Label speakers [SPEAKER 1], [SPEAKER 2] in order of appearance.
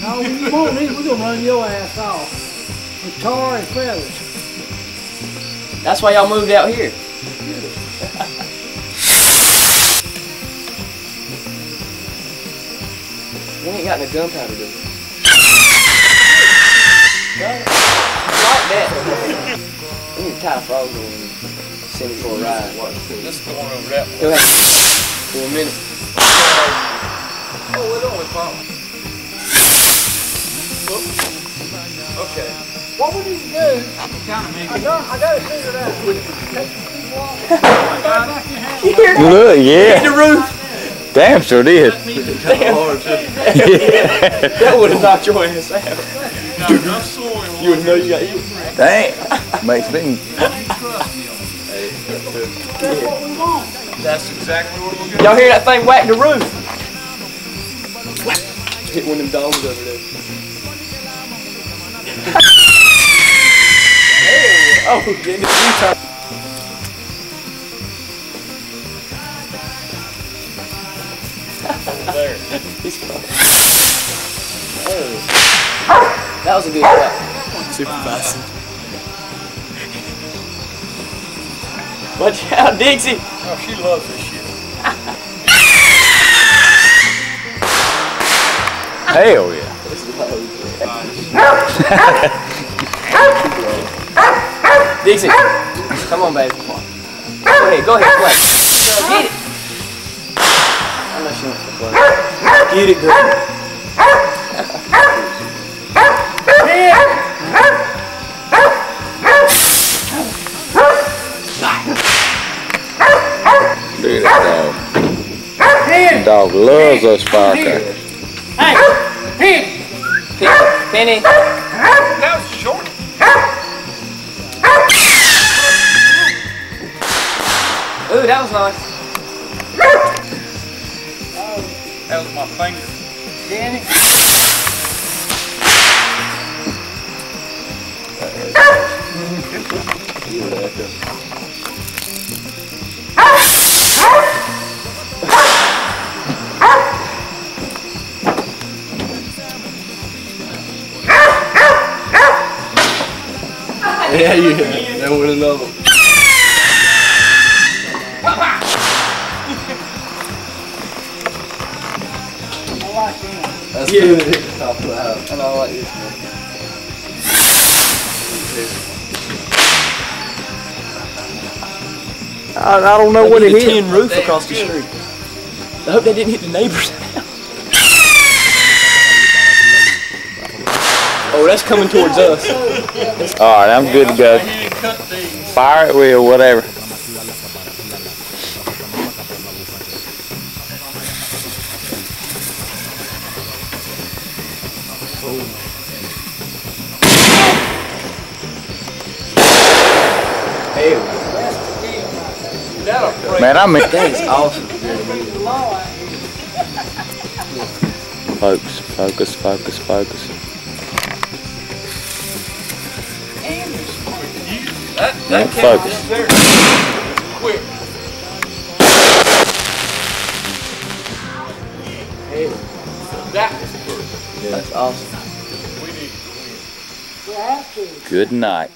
[SPEAKER 1] No, you won't need. We're gonna run your ass off with tar and feathers.
[SPEAKER 2] That's why y'all moved out here. We ain't got no gunpowder, do we? Like that. We need to tie a frog on and send him for a ride.
[SPEAKER 3] This is going over that way.
[SPEAKER 2] Go ahead. For a minute.
[SPEAKER 3] Oh, it only popped. Okay.
[SPEAKER 1] What we need to do? I got it figured out.
[SPEAKER 4] Look, yeah.
[SPEAKER 2] Hit the roof.
[SPEAKER 4] Damn sure did.
[SPEAKER 2] That would have knocked your ass out. You would know you got hit.
[SPEAKER 4] Damn. Makes me.
[SPEAKER 3] That's exactly what we're going
[SPEAKER 2] Y'all hear that thing whack the roof? Hit one of them dogs over there. Hey. Oh, getting it 3 times.
[SPEAKER 3] there.
[SPEAKER 2] He's fine. Oh. That was a good shot.
[SPEAKER 4] Super fast.
[SPEAKER 2] Watch out, Dixie.
[SPEAKER 3] Oh, she loves this shit.
[SPEAKER 4] Hell yeah.
[SPEAKER 2] Dixie, come on, baby. Come on. Go ahead, play. Get it. I know she wants to play. Get it, girl.
[SPEAKER 4] Look at that dog. The dog loves those firecrackers.
[SPEAKER 1] Hey, Pig.
[SPEAKER 2] Penny.
[SPEAKER 3] That was short.
[SPEAKER 2] Ooh, that was nice.
[SPEAKER 3] That was my finger.
[SPEAKER 1] Danny.
[SPEAKER 2] Yeah, you hit it. That would another.
[SPEAKER 1] I like him.
[SPEAKER 2] That's good. Hit the top of the house. And I like this one.
[SPEAKER 4] I don't know what it
[SPEAKER 2] The
[SPEAKER 4] is.
[SPEAKER 2] tin roof across the street. I hope they didn't hit the neighbor's house. Oh, that's coming towards us.
[SPEAKER 4] Alright, I'm good to go. Fire it with whatever.
[SPEAKER 2] Hey,
[SPEAKER 4] Man, I mean,
[SPEAKER 2] that is awesome.
[SPEAKER 4] focus, focus, focus, focus.
[SPEAKER 3] That
[SPEAKER 4] Focus.
[SPEAKER 3] there. Quick. That was perfect.
[SPEAKER 2] That's awesome.
[SPEAKER 3] We need.
[SPEAKER 1] You have to.
[SPEAKER 4] Good night.